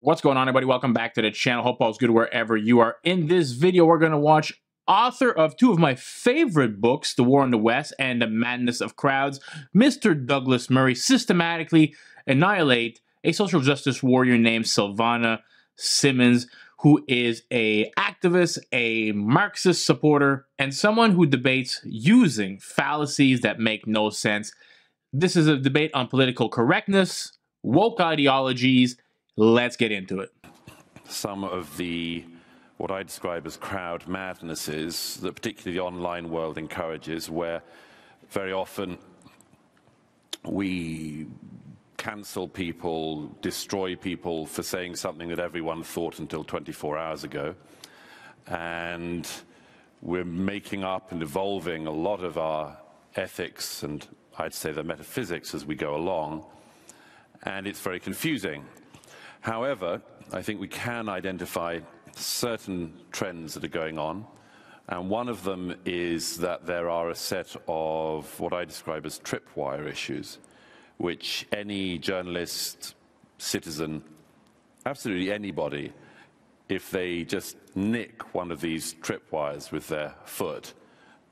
What's going on, everybody? Welcome back to the channel. Hope all's good wherever you are. In this video, we're going to watch author of two of my favorite books, The War in the West and The Madness of Crowds, Mr. Douglas Murray, systematically annihilate a social justice warrior named Sylvana Simons, who is an activist, a Marxist supporter, and someone who debates using fallacies that make no sense. This is a debate on political correctness, woke ideologies. Let's get into it. Some of the, what I describe as crowd madnesses that particularly the online world encourages, where very often we cancel people, destroy people for saying something that everyone thought until 24 hours ago. And we're making up and evolving a lot of our ethics and I'd say the metaphysics as we go along. And it's very confusing. However, I think we can identify certain trends that are going on, and one of them is that there are a set of what I describe as tripwire issues, which any journalist, citizen, absolutely anybody, if they just nick one of these tripwires with their foot,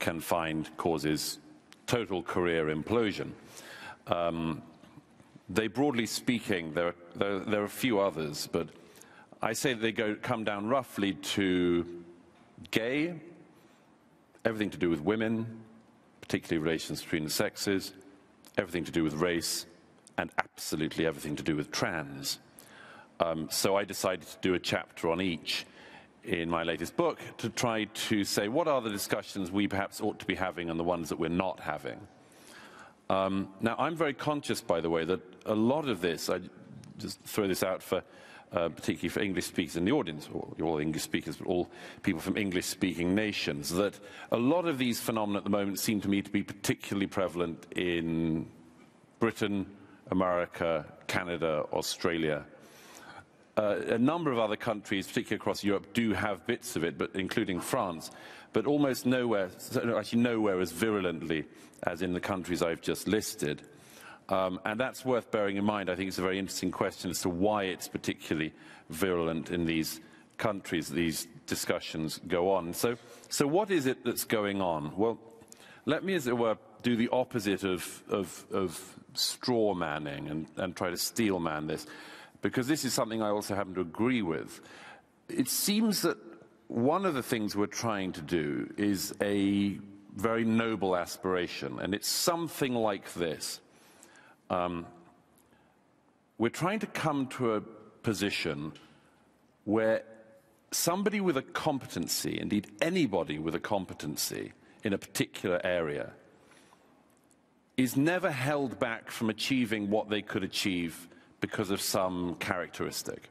can find causes total career implosion. They, broadly speaking, there are a few others, but I say they come down roughly to gay, everything to do with women, particularly relations between the sexes, everything to do with race, and absolutely everything to do with trans. So I decided to do a chapter on each in my latest book to try to say what are the discussions we perhaps ought to be having and the ones that we're not having. Now, I'm very conscious, by the way, that a lot of this, I just throw this out for, particularly for English speakers in the audience, or all English speakers, but all people from English-speaking nations, that a lot of these phenomena at the moment seem to me to be particularly prevalent in Britain, America, Canada, Australia. A number of other countries, particularly across Europe, do have bits of it, but including France, but almost nowhere, actually nowhere as virulently as in the countries I've just listed. And that's worth bearing in mind. I think it's a very interesting question as to why it's particularly virulent in these countries, these discussions go on. So what is it that's going on? Well, let me, as it were, do the opposite of straw manning and try to steel man this, because this is something I also happen to agree with. It seems that one of the things we're trying to do is a very noble aspiration, and it's something like this. We're trying to come to a position where somebody with a competency, indeed anybody with a competency in a particular area, is never held back from achieving what they could achieve because of some characteristic.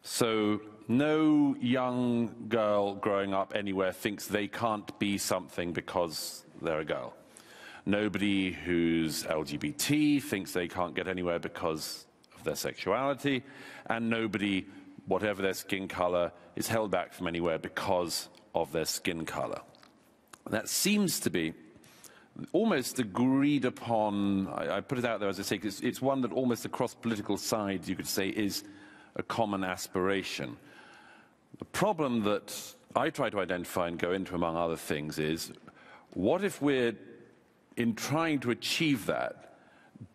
So no young girl growing up anywhere thinks they can't be something because they're a girl. Nobody who's LGBT thinks they can't get anywhere because of their sexuality, and nobody, whatever their skin color, is held back from anywhere because of their skin color. That seems to be almost agreed upon. I put it out there, as I say, because it's one that almost across political sides, you could say, is a common aspiration. The problem that I try to identify and go into, among other things, is what if we're, in trying to achieve that,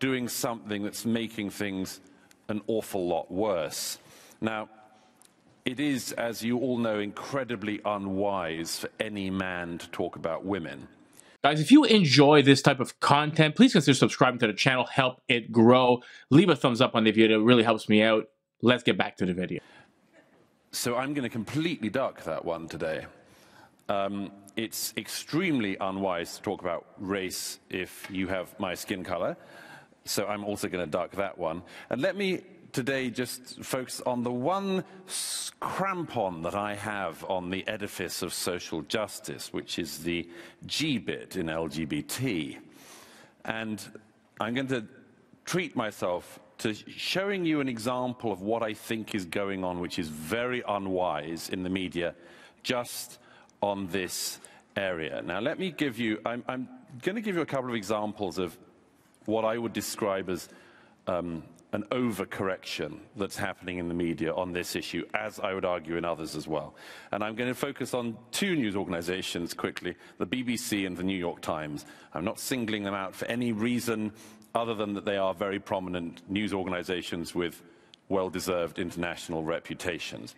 doing something that's making things an awful lot worse? Now, it is, as you all know, incredibly unwise for any man to talk about women. Guys, if you enjoy this type of content, please consider subscribing to the channel, help it grow. Leave a thumbs up on the video, it really helps me out. Let's get back to the video. So I'm going to completely duck that one today. It's extremely unwise to talk about race if you have my skin color, so I'm also going to duck that one. And let me today just focus on the one crampon that I have on the edifice of social justice, which is the G bit in LGBT. And I'm going to treat myself to showing you an example of what I think is going on, which is very unwise in the media, just on this area. Now, let me give you, I'm going to give you a couple of examples of what I would describe as an overcorrection that's happening in the media on this issue, as I would argue in others as well. And I'm going to focus on two news organizations quickly, the BBC and the New York Times. I'm not singling them out for any reason other than that they are very prominent news organizations with well-deserved international reputations.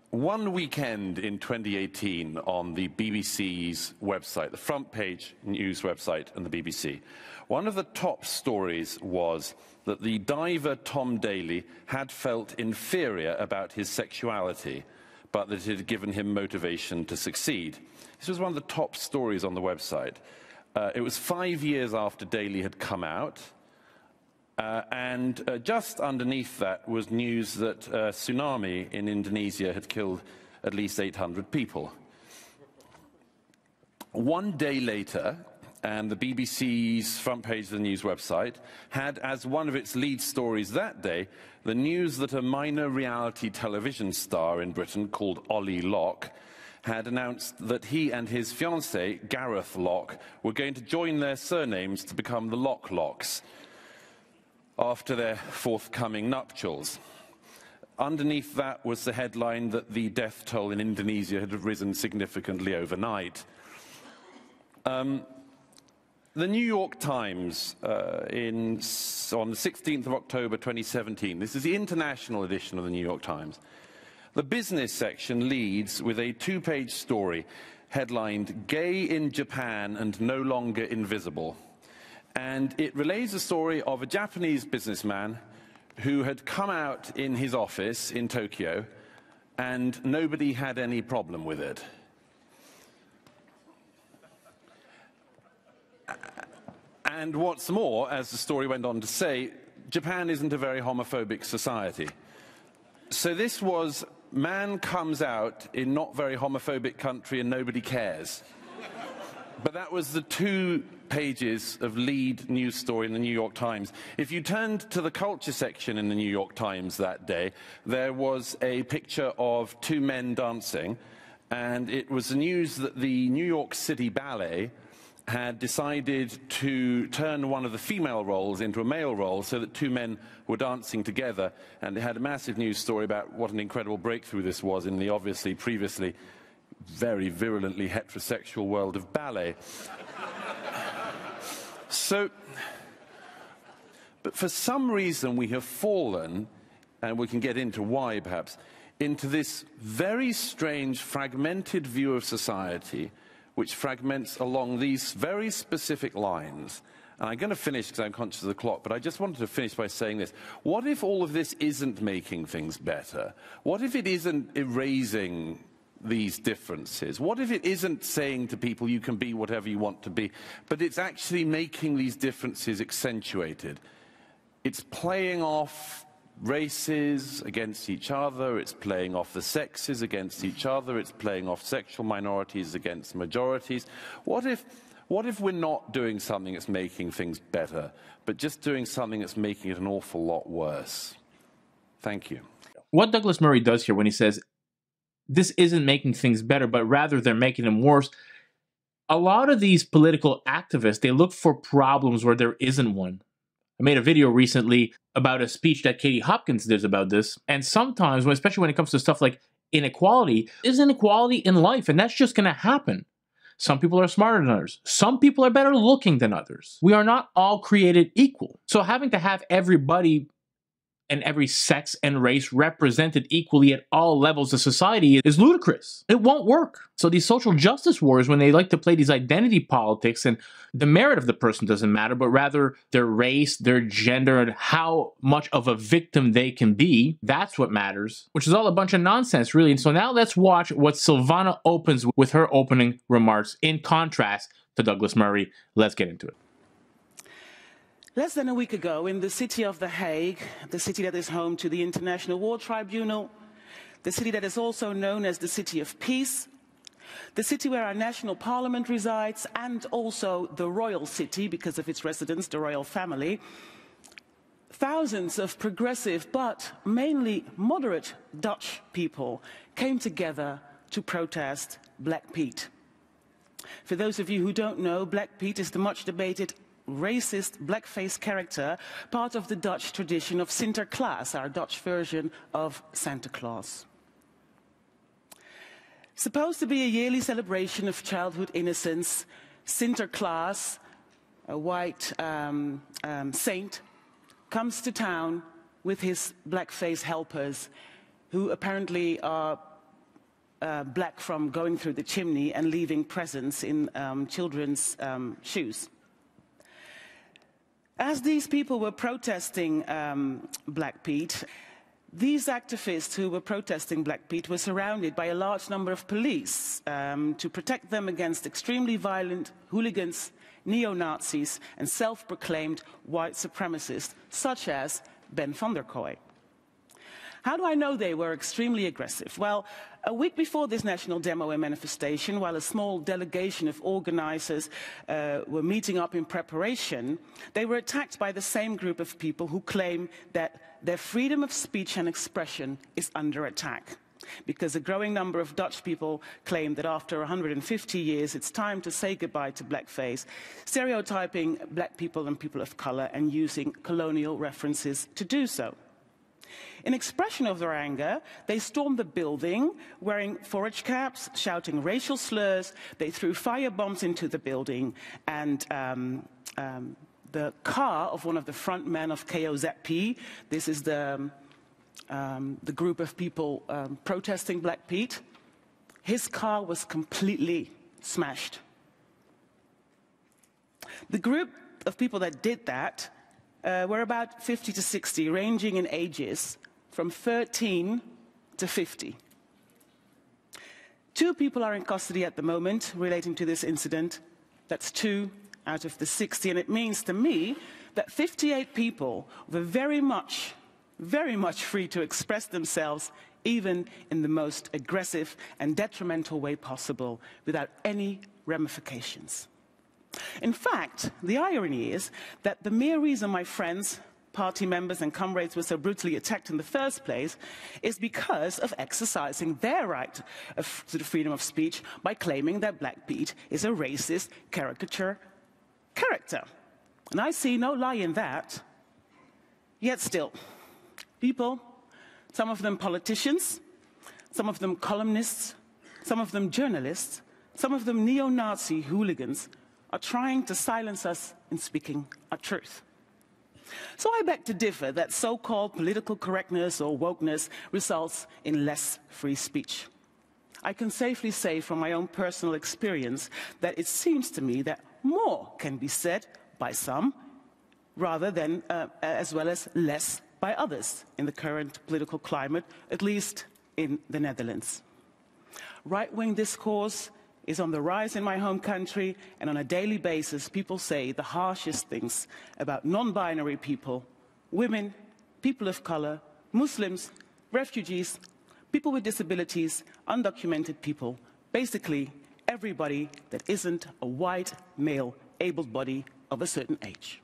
One weekend in 2018 on the BBC's website, the front page news website and the BBC, one of the top stories was that the diver Tom Daley had felt inferior about his sexuality, but that it had given him motivation to succeed. This was one of the top stories on the website. It was 5 years after Daley had come out, and just underneath that was news that a tsunami in Indonesia had killed at least 800 people. One day later, and the BBC's front page of the news website had as one of its lead stories that day the news that a minor reality television star in Britain called Ollie Locke had announced that he and his fiancée, Gareth Locke, were going to join their surnames to become the Locks after their forthcoming nuptials. Underneath that was the headline that the death toll in Indonesia had risen significantly overnight. The New York Times, on the 16th of October 2017, this is the international edition of the New York Times, the business section leads with a two-page story headlined, "Gay in Japan and No Longer Invisible." And it relays the story of a Japanese businessman who had come out in his office in Tokyo and nobody had any problem with it. And what's more, as the story went on to say, Japan isn't a very homophobic society. So this was, man comes out in not very homophobic country and nobody cares. But that was the 2 pages of lead news story in the New York Times. If you turned to the culture section in the New York Times that day, there was a picture of 2 men dancing, and it was the news that the New York City Ballet had decided to turn one of the female roles into a male role so that 2 men were dancing together, and it had a massive news story about what an incredible breakthrough this was in the obviously previously very virulently heterosexual world of ballet. So, but for some reason we have fallen, and we can get into why perhaps, into this very strange fragmented view of society which fragments along these very specific lines. And I'm going to finish because I'm conscious of the clock, but I just wanted to finish by saying this. What if all of this isn't making things better? What if it isn't erasing these differences? What if it isn't saying to people you can be whatever you want to be, but it's actually making these differences accentuated? It's playing off races against each other, it's playing off the sexes against each other, it's playing off sexual minorities against majorities. What if we're not doing something that's making things better, but just doing something that's making it an awful lot worse? Thank you. What Douglas Murray does here when he says, this isn't making things better, but rather they're making them worse. A lot of these political activists, they look for problems where there isn't one. I made a video recently about a speech that Katie Hopkins did about this. And sometimes, especially when it comes to stuff like inequality, there's inequality in life, and that's just going to happen. Some people are smarter than others. Some people are better looking than others. We are not all created equal. So having to have everybody and every sex and race represented equally at all levels of society is ludicrous. It won't work. So these social justice wars, when they like to play these identity politics, and the merit of the person doesn't matter, but rather their race, their gender, and how much of a victim they can be, that's what matters, which is all a bunch of nonsense, really. And so now let's watch what Sylvana opens with her opening remarks in contrast to Douglas Murray. Let's get into it. Less than a week ago, in the city of The Hague, the city that is home to the International War Tribunal, the city that is also known as the City of Peace, the city where our national parliament resides, and also the royal city because of its residents, the royal family, thousands of progressive but mainly moderate Dutch people came together to protest Black Pete. For those of you who don't know, Black Pete is the much debated racist blackface character, part of the Dutch tradition of Sinterklaas, our Dutch version of Santa Claus. Supposed to be a yearly celebration of childhood innocence, Sinterklaas, a white saint, comes to town with his blackface helpers, who apparently are black from going through the chimney and leaving presents in children's shoes. As these people were protesting Black Pete, these activists who were protesting Black Pete were surrounded by a large number of police to protect them against extremely violent hooligans, neo-Nazis, and self-proclaimed white supremacists, such as Ben van der Kooi. How do I know they were extremely aggressive? Well, a week before this national demo and manifestation, while a small delegation of organizers were meeting up in preparation, they were attacked by the same group of people who claim that their freedom of speech and expression is under attack. Because a growing number of Dutch people claim that after 150 years it's time to say goodbye to blackface, stereotyping black people and people of color and using colonial references to do so. In expression of their anger, they stormed the building wearing forage caps, shouting racial slurs. They threw fire bombs into the building, and the car of one of the front men of KOZP, this is the group of people protesting Black Pete, his car was completely smashed. The group of people that did that were about 50 to 60, ranging in ages from 13 to 50. 2 people are in custody at the moment relating to this incident. That's 2 out of the 60, and it means to me that 58 people were very much free to express themselves, even in the most aggressive and detrimental way possible, without any ramifications. In fact, the irony is that the mere reason my friends, party members and comrades were so brutally attacked in the first place is because of exercising their right to the freedom of speech by claiming that Black Pete is a racist caricature character. And I see no lie in that. Yet still, people, some of them politicians, some of them columnists, some of them journalists, some of them neo-Nazi hooligans, are trying to silence us in speaking our truth. So I beg to differ that so-called political correctness or wokeness results in less free speech. I can safely say from my own personal experience that it seems to me that more can be said by some rather than as well as less by others in the current political climate, at least in the Netherlands. Right-wing discourse is on the rise in my home country, and on a daily basis people say the harshest things about non-binary people, women, people of color, Muslims, refugees, people with disabilities, undocumented people, basically everybody that isn't a white, male, able body of a certain age.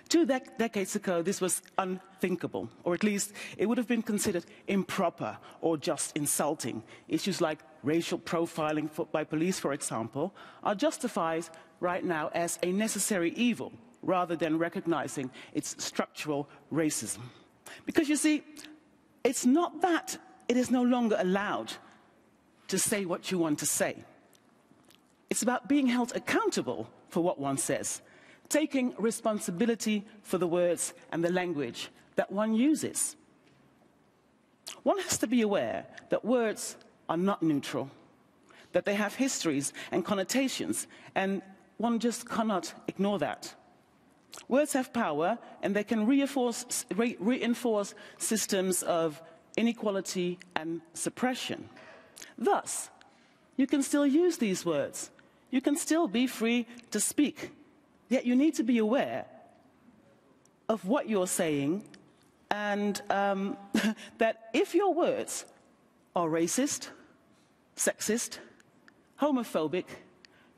2 decades ago, this was unthinkable, or at least it would have been considered improper or just insulting. Issues like racial profiling by police, for example, are justified right now as a necessary evil, rather than recognizing its structural racism. Because you see, it's not that it is no longer allowed to say what you want to say. It's about being held accountable for what one says, taking responsibility for the words and the language that one uses. One has to be aware that words are not neutral, that they have histories and connotations, and one just cannot ignore that. Words have power, and they can reinforce systems of inequality and suppression. Thus, you can still use these words. You can still be free to speak. Yet you need to be aware of what you're saying, and that if your words are racist, sexist, homophobic,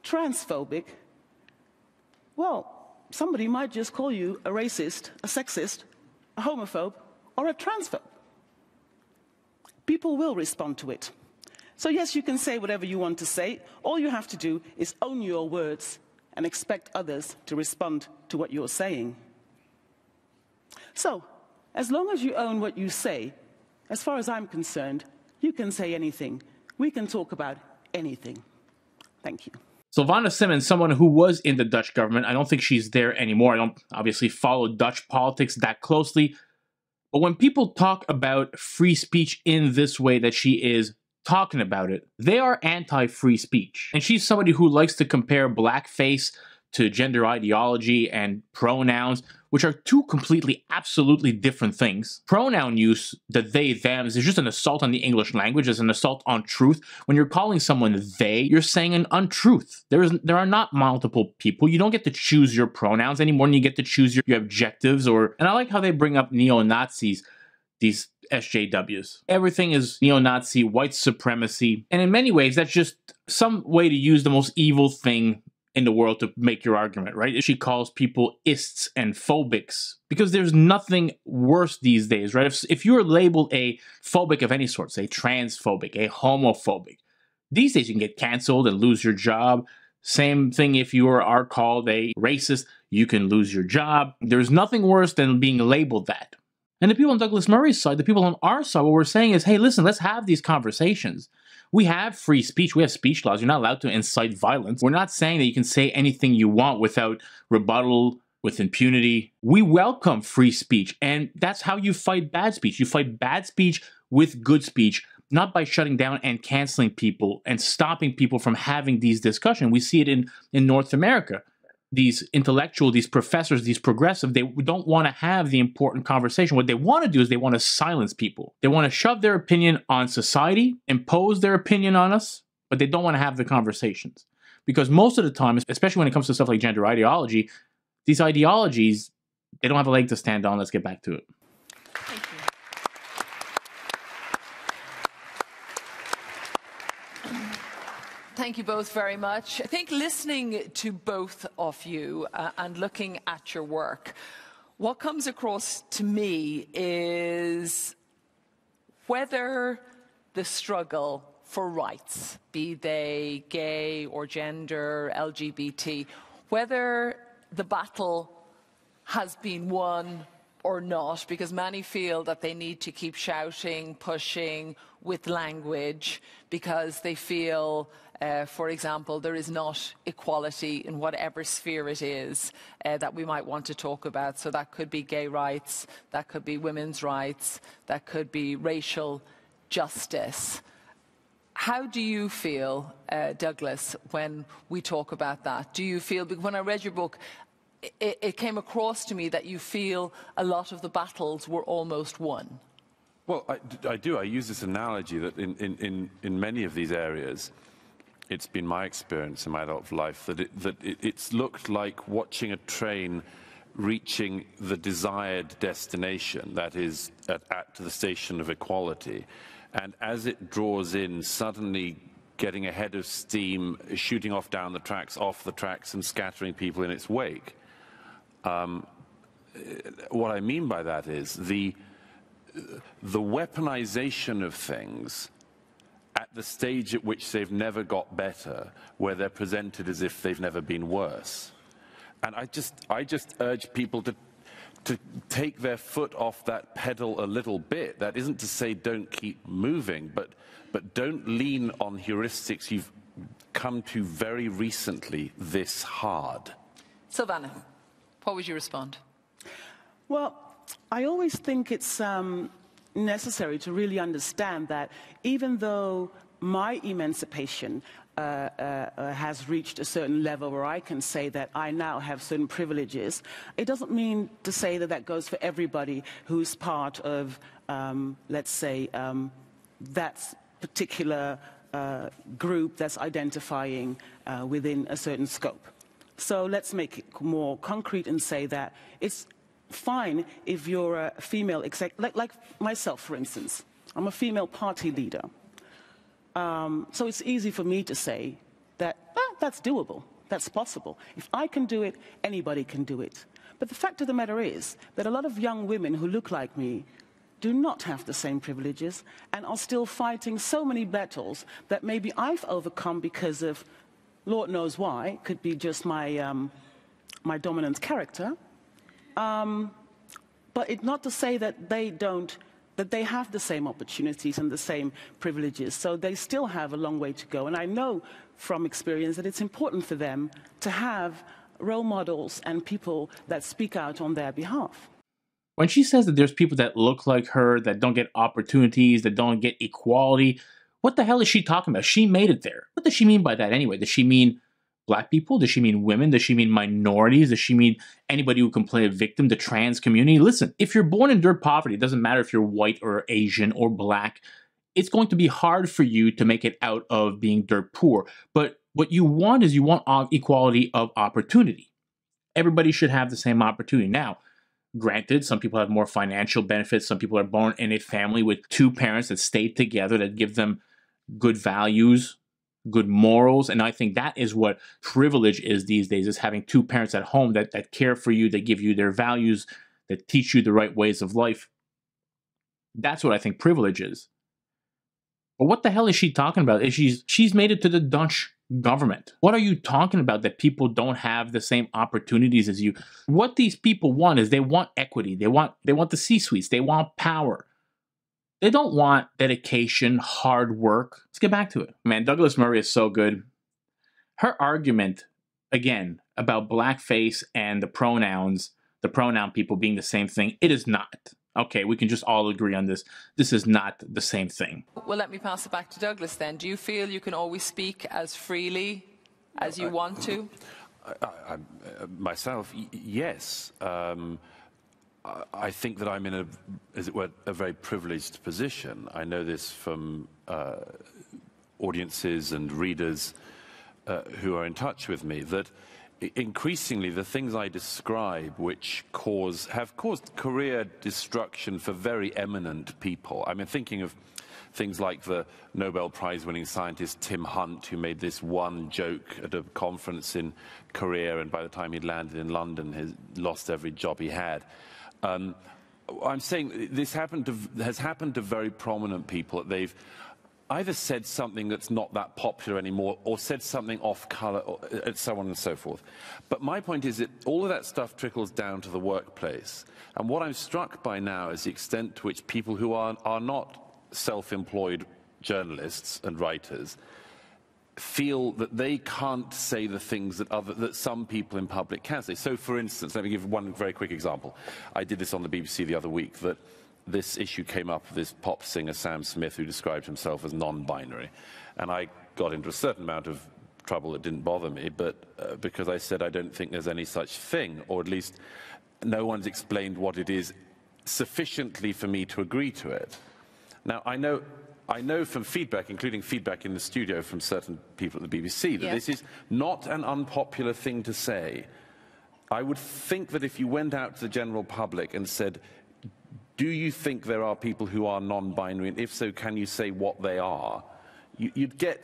transphobic, well, somebody might just call you a racist, a sexist, a homophobe, or a transphobe. People will respond to it. So yes, you can say whatever you want to say. All you have to do is own your words and expect others to respond to what you're saying. So, as long as you own what you say, as far as I'm concerned, you can say anything. We can talk about anything. Thank you. Sylvana Simons, someone who was in the Dutch government, I don't think she's there anymore. I don't obviously follow Dutch politics that closely. But when people talk about free speech in this way that she is talking about it, they are anti-free speech. And she's somebody who likes to compare blackface to gender ideology and pronouns, which are two completely, absolutely different things. Pronoun use, the they, thems, is just an assault on the English language, it's an assault on truth. When you're calling someone they, you're saying an untruth. There are not multiple people. You don't get to choose your pronouns any more than you get to choose your objectives. And I like how they bring up neo-Nazis, these SJWs. Everything is neo-Nazi, white supremacy, and in many ways, that's just some way to use the most evil thing in the world to make your argument, right? She calls people ists and phobics because there's nothing worse these days, right? If you're labeled a phobic of any sort, say transphobic, a homophobic, these days you can get canceled and lose your job. Same thing if you are called a racist, you can lose your job. There's nothing worse than being labeled that. And the people on Douglas Murray's side, the people on our side, what we're saying is, hey, listen, let's have these conversations. We have free speech. We have speech laws. You're not allowed to incite violence. We're not saying that you can say anything you want without rebuttal, with impunity. We welcome free speech, and that's how you fight bad speech. You fight bad speech with good speech, not by shutting down and canceling people and stopping people from having these discussions. We see it in North America. These intellectuals, these professors, these progressive, they don't want to have the important conversation. What they want to do is they want to silence people. They want to shove their opinion on society, impose their opinion on us, but they don't want to have the conversations. Because most of the time, especially when it comes to stuff like gender ideology, these ideologies, they don't have a leg to stand on. Let's get back to it. Thank you. Thank you both very much. I think listening to both of you and looking at your work, what comes across to me is whether the struggle for rights, be they gay or gender, LGBT, whether the battle has been won or not, because many feel that they need to keep shouting, pushing with language, because they feel, for example, there is not equality in whatever sphere it is that we might want to talk about. So that could be gay rights, that could be women's rights, that could be racial justice. How do you feel, Douglas, when we talk about that? Do you feel, when I read your book, it came across to me that you feel a lot of the battles were almost won? Well, I do. I use this analogy that in many of these areas, it's been my experience in my adult life that it's looked like watching a train reaching the desired destination, that is, at the station of equality. And as it draws in, suddenly getting ahead of steam, shooting off down the tracks, off the tracks, and scattering people in its wake. What I mean by that is the weaponization of things at the stage at which they've never got better, where they're presented as if they've never been worse. And I just urge people to take their foot off that pedal a little bit. That isn't to say don't keep moving, but don't lean on heuristics you've come to very recently this hard. Sylvana, what would you respond? Well, I always think it's necessary to really understand that even though my emancipation has reached a certain level where I can say that I now have certain privileges, it doesn't mean to say that that goes for everybody who's part of, let's say, that particular group that's identifying within a certain scope. So let's make it more concrete and say that it's fine if you're a female exec, like myself, for instance. I'm a female party leader. So it's easy for me to say that that's doable, that's possible. If I can do it, anybody can do it. But the fact of the matter is that a lot of young women who look like me do not have the same privileges and are still fighting so many battles that maybe I've overcome because of Lord knows why. Could be just my, my dominant character. But it's not to say that they have the same opportunities and the same privileges. So they still have a long way to go. And I know from experience that it's important for them to have role models and people that speak out on their behalf. When she says that there's people that look like her, that don't get opportunities, that don't get equality, what the hell is she talking about? She made it there. What does she mean by that anyway? Does she mean black people? Does she mean women? Does she mean minorities? Does she mean anybody who can play a victim, the trans community? Listen, if you're born in dirt poverty, it doesn't matter if you're white or Asian or black, it's going to be hard for you to make it out of being dirt poor. But what you want is you want equality of opportunity. Everybody should have the same opportunity. Now, granted, some people have more financial benefits. Some people are born in a family with two parents that stay together, that give them good values, good morals. And I think that is what privilege is these days, is having two parents at home that care for you, that give you their values, that teach you the right ways of life. That's what I think privilege is. But what the hell is she talking about? She's made it to the Dutch government. What are you talking about that people don't have the same opportunities as you? What these people want is they want equity. They want the C-suites. They want power. They don't want dedication, hard work. Let's get back to it. Man, Douglas Murray is so good. Her argument, again, about blackface and the pronouns, the pronoun people being the same thing, it is not. Okay, we can just all agree on this. This is not the same thing. Well, let me pass it back to Douglas then. Do you feel you can always speak as freely as you want to? Myself, yes. I think that I'm in as it were, a very privileged position. I know this from audiences and readers who are in touch with me, that increasingly the things I describe which have caused career destruction for very eminent people. I mean, thinking of things like the Nobel Prize-winning scientist Tim Hunt, who made this one joke at a conference in Korea, and by the time he'd landed in London, he lost every job he had. I'm saying this has happened to very prominent people. They've either said something that's not that popular anymore, or said something off color, and so on and so forth. But my point is that all of that stuff trickles down to the workplace. And what I'm struck by now is the extent to which people who are not self-employed journalists and writers feel that they can't say the things that some people in public can say. So, for instance, let me give one very quick example. I did this on the BBC the other week, that this issue came up with this pop singer Sam Smith, who described himself as non-binary. And I got into a certain amount of trouble that didn't bother me, but because I said I don't think there's any such thing, or at least no one's explained what it is sufficiently for me to agree to it. Now, I know from feedback, including feedback in the studio from certain people at the BBC, that this is not an unpopular thing to say. I would think that if you went out to the general public and said, do you think there are people who are non-binary, and if so, can you say what they are? You'd get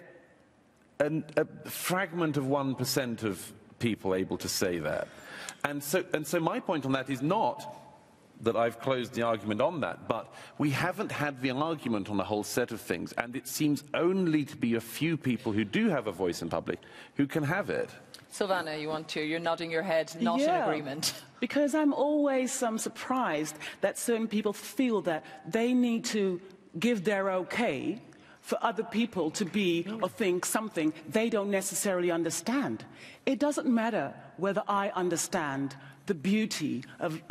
a fragment of 1% of people able to say that. And so my point on that is not that I've closed the argument on that, but we haven't had the argument on a whole set of things, and it seems only to be a few people who do have a voice in public who can have it. Sylvana, you're nodding your head, not in agreement. Because I'm always surprised that certain people feel that they need to give their okay for other people to be or think something they don't necessarily understand. It doesn't matter whether I understand the beauty of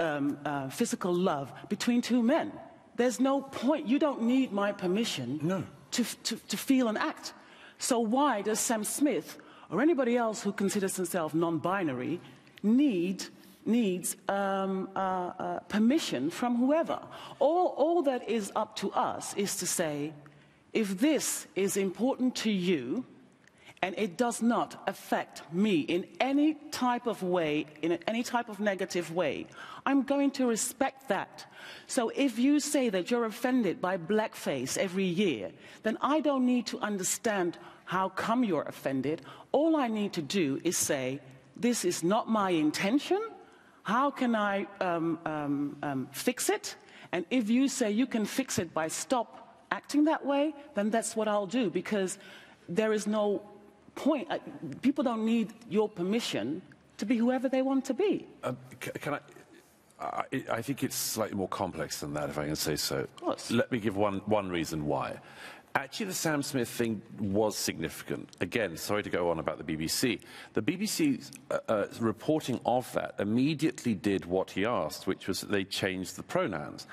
physical love between two men. There's no point. You don't need my permission to feel and act. So why does Sam Smith or anybody else who considers himself non-binary needs permission from whoever? All that is up to us is to say, if this is important to you, and it does not affect me in any type of way, in any type of negative way, I'm going to respect that. So if you say that you're offended by blackface every year, then I don't need to understand how come you're offended. All I need to do is say, this is not my intention. How can I fix it? And if you say you can fix it by stop acting that way, then that's what I'll do, because there is no people don't need your permission to be whoever they want to be. I think it's slightly more complex than that, if I can say so. Of course. Let me give one reason why. Actually, the Sam Smith thing was significant. Again, sorry to go on about the BBC. The BBC's reporting of that immediately did what he asked, which was that they changed the pronouns.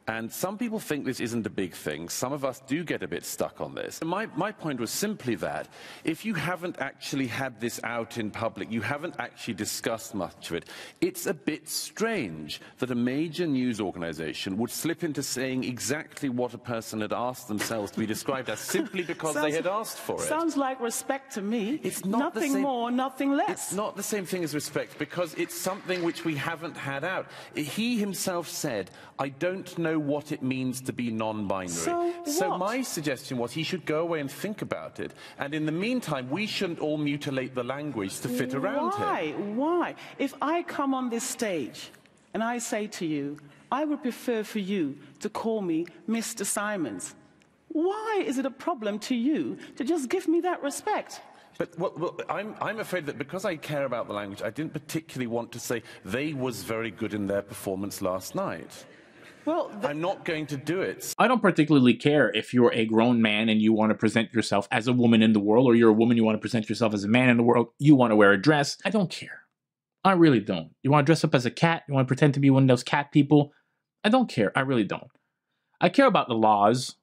And some people think this isn't a big thing. Some of us do get a bit stuck on this. My point was simply that if you haven't actually had this out in public, you haven't actually discussed much of it, it's a bit strange that a major news organization would slip into saying exactly what a person had asked themselves to be described as simply because they had asked for it. Sounds like respect to me. It's not nothing more, nothing less. It's not the same thing as respect because it's something which we haven't had out. He himself said, I don't know what it means to be non-binary. So my suggestion was he should go away and think about it. And in the meantime, we shouldn't all mutilate the language to fit around him. Why? If I come on this stage and I say to you, I would prefer for you to call me Mr. Simons, why is it a problem to you to just give me that respect? But well, I'm afraid that because I care about the language, I didn't particularly want to say they was very good in their performance last night. Well, I'm not going to do it. I don't particularly care if you're a grown man and you want to present yourself as a woman in the world, or you're a woman, you want to present yourself as a man in the world, you want to wear a dress. I don't care. I really don't. You want to dress up as a cat? You want to pretend to be one of those cat people? I don't care. I really don't. I care about the laws.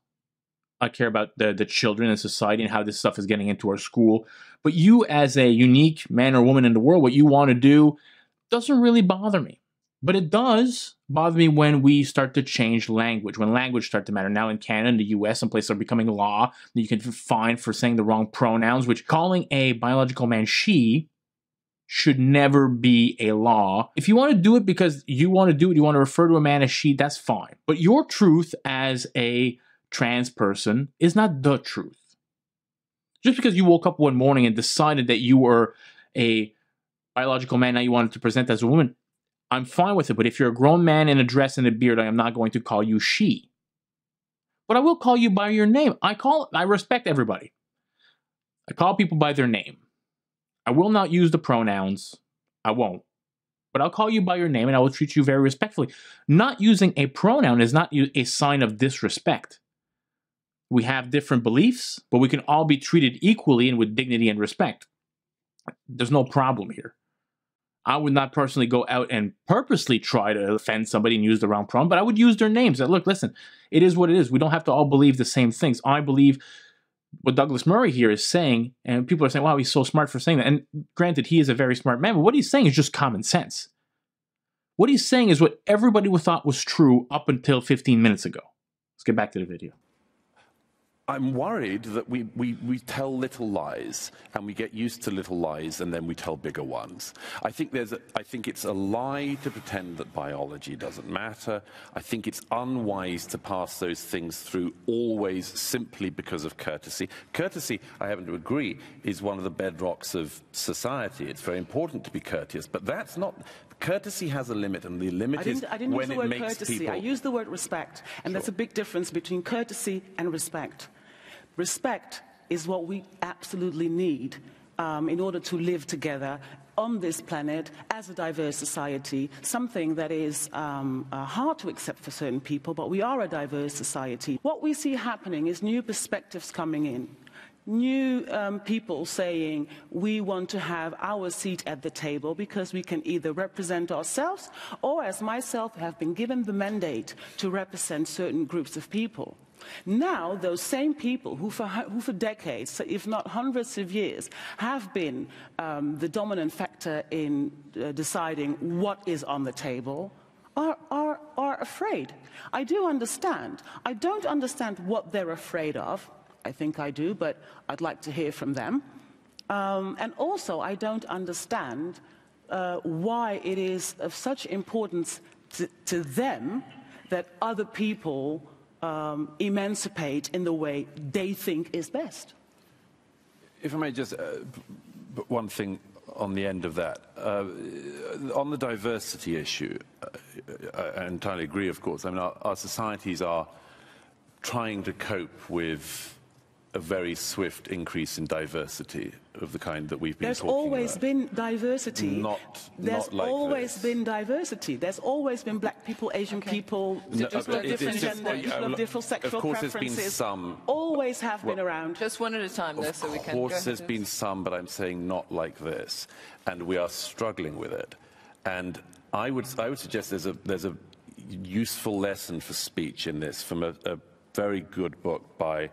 I care about the children in society and how this stuff is getting into our school. But you as a unique man or woman in the world, what you want to do doesn't really bother me. But it does bother me when we start to change language, when language starts to matter. Now in Canada and the US, some places are becoming law that you can fine for saying the wrong pronouns, which calling a biological man she should never be a law. If you want to do it because you want to do it, you want to refer to a man as she, that's fine. But your truth as a trans person is not the truth. Just because you woke up one morning and decided that you were a biological man, now you wanted to present as a woman, I'm fine with it. But if you're a grown man in a dress and a beard, I am not going to call you she. But I will call you by your name. I respect everybody. I call people by their name. I will not use the pronouns. I won't. But I'll call you by your name and I will treat you very respectfully. Not using a pronoun is not a sign of disrespect. We have different beliefs, but we can all be treated equally and with dignity and respect. There's no problem here. I would not personally go out and purposely try to offend somebody and use the wrong pronoun, but I would use their names. Look, listen, it is what it is. We don't have to all believe the same things. I believe what Douglas Murray here is saying, and people are saying, wow, he's so smart for saying that. And granted, he is a very smart man, but what he's saying is just common sense. What he's saying is what everybody thought was true up until 15 minutes ago. Let's get back to the video. I'm worried that we tell little lies and we get used to little lies and then we tell bigger ones. I think it's a lie to pretend that biology doesn't matter. I think it's unwise to pass those things through always simply because of courtesy. Courtesy, I happen to agree, is one of the bedrocks of society. It's very important to be courteous, but that's not... Courtesy has a limit, and the limit is when it makes courtesy. people... I used the word respect, and there's a big difference between courtesy and respect. Respect is what we absolutely need in order to live together on this planet as a diverse society, something that is hard to accept for certain people, but we are a diverse society. What we see happening is new perspectives coming in. New people saying we want to have our seat at the table because we can either represent ourselves or, as myself, have been given the mandate to represent certain groups of people. Now, those same people who for decades, if not hundreds of years, have been the dominant factor in deciding what is on the table are afraid. I do understand. I don't understand what they're afraid of. I think I do, but I'd like to hear from them. And also, I don't understand why it is of such importance to them that other people emancipate in the way they think is best. If I may just put one thing on the end of that. On the diversity issue, I entirely agree, of course. I mean, our societies are trying to cope with a very swift increase in diversity of the kind that we've been There's talking about. always been diversity. There's like always this. been diversity. There's always been black people, Asian people, people of different gender, people of different sexual preferences. Of course, there's been some. Always have been around. Just one at a time, though, so we can. Of course, there's been some, but I'm saying not like this, and we are struggling with it. And I would suggest there's a useful lesson for speech in this from a very good book by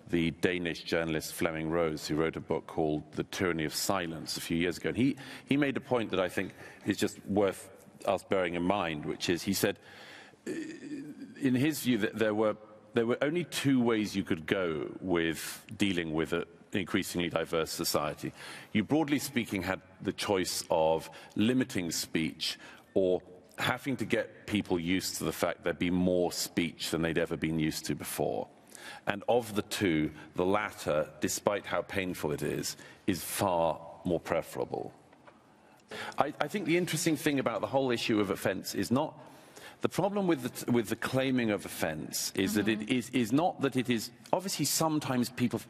the Danish journalist Flemming Rose, who wrote a book called The Tyranny of Silence a few years ago. And he made a point that I think is just worth us bearing in mind, which is, he said, in his view, that there were only two ways you could go with dealing with an increasingly diverse society. You, broadly speaking, had the choice of limiting speech or having to get people used to the fact there'd be more speech than they'd ever been used to before. And of the two, the latter, despite how painful it is far more preferable. I think the interesting thing about the whole issue of offence is not the problem with the claiming of offence is that it is not that it is obviously sometimes people.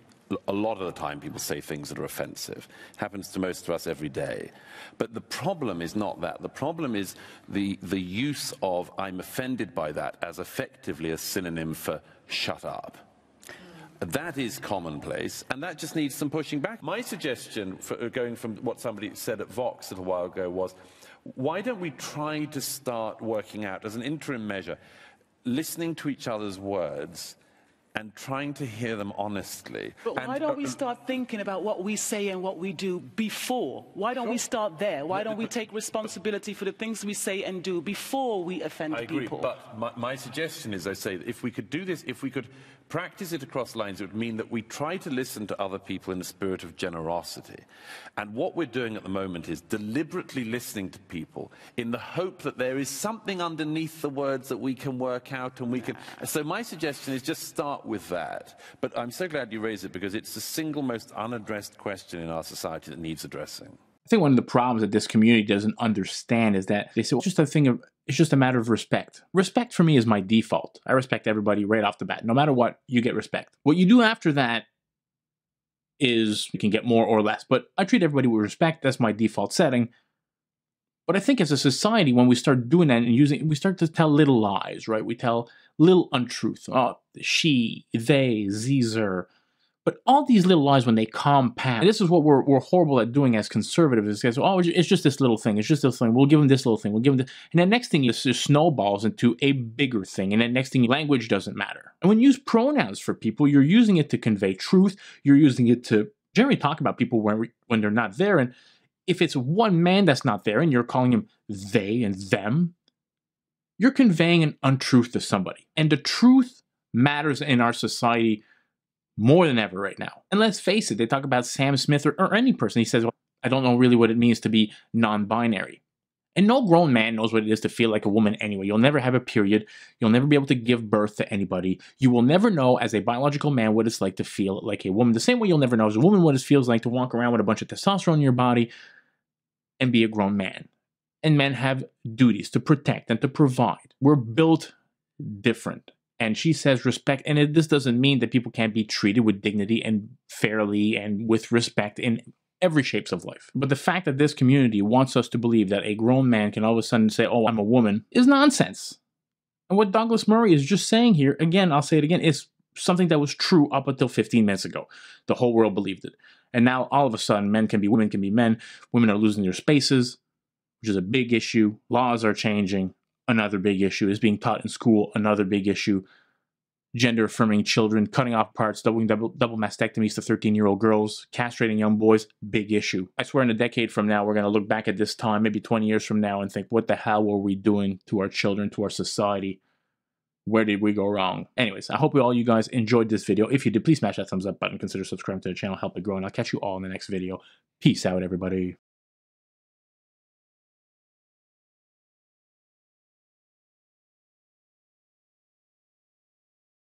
A lot of the time people say things that are offensive. It happens to most of us every day. But the problem is not that. The problem is the use of "I'm offended by that" as effectively a synonym for "shut up." That is commonplace, and that just needs some pushing back. My suggestion, for going from what somebody said at Vox a little while ago, was why don't we try to start working out, as an interim measure, listening to each other's words and trying to hear them honestly. But why don't we start thinking about what we say and what we do before? Why don't we start there? Why don't we take responsibility for the things we say and do before we offend people? But my suggestion is, I say, that if we could do this, if we could practice it across lines, it would mean that we try to listen to other people in the spirit of generosity. And what we're doing at the moment is deliberately listening to people in the hope that there is something underneath the words that we can work out and we can... So my suggestion is just start with that. But I'm so glad you raised it because it's the single most unaddressed question in our society that needs addressing. I think one of the problems that this community doesn't understand is that they say, well, it's just a matter of respect. Respect for me is my default. I respect everybody right off the bat. No matter what, you get respect. What you do after that is you can get more or less. But I treat everybody with respect. That's my default setting. But I think as a society, when we start doing that and we start to tell little lies, right? We tell little untruth. Oh, she, they, Caesar. But all these little lies, when they compound, and this is what we're horrible at doing as conservatives, is oh, it's just this little thing, it's just this thing, we'll give them this little thing, we'll give them this. And then next thing, it just snowballs into a bigger thing, and then next thing, language doesn't matter. And when you use pronouns for people, you're using it to convey truth, you're using it to generally talk about people when they're not there, and if it's one man that's not there, and you're calling him they and them, you're conveying an untruth to somebody. And the truth matters in our society more than ever right now. And let's face it, they talk about Sam Smith or any person. He says, well, I don't know really what it means to be non-binary. And no grown man knows what it is to feel like a woman anyway. You'll never have a period. You'll never be able to give birth to anybody. You will never know as a biological man what it's like to feel like a woman. The same way you'll never know as a woman what it feels like to walk around with a bunch of testosterone in your body and be a grown man. And men have duties to protect and to provide. We're built different. And she says respect, and this doesn't mean that people can't be treated with dignity and fairly and with respect in every shapes of life. But the fact that this community wants us to believe that a grown man can all of a sudden say, oh, I'm a woman, is nonsense. And what Douglas Murray is just saying here, again, I'll say it again, is something that was true up until 15 minutes ago. The whole world believed it. And now all of a sudden, men can be women, can be men. Women are losing their spaces, which is a big issue. Laws are changing. Another big issue is being taught in school. Another big issue. Gender affirming children, cutting off parts, doing double mastectomies to 13-year-old girls, castrating young boys. Big issue. I swear in a decade from now, we're going to look back at this time, maybe 20 years from now, and think, what the hell were we doing to our children, to our society? Where did we go wrong? Anyways, I hope all you guys enjoyed this video. If you did, please smash that thumbs up button. Consider subscribing to the channel. Help it grow. And I'll catch you all in the next video. Peace out, everybody.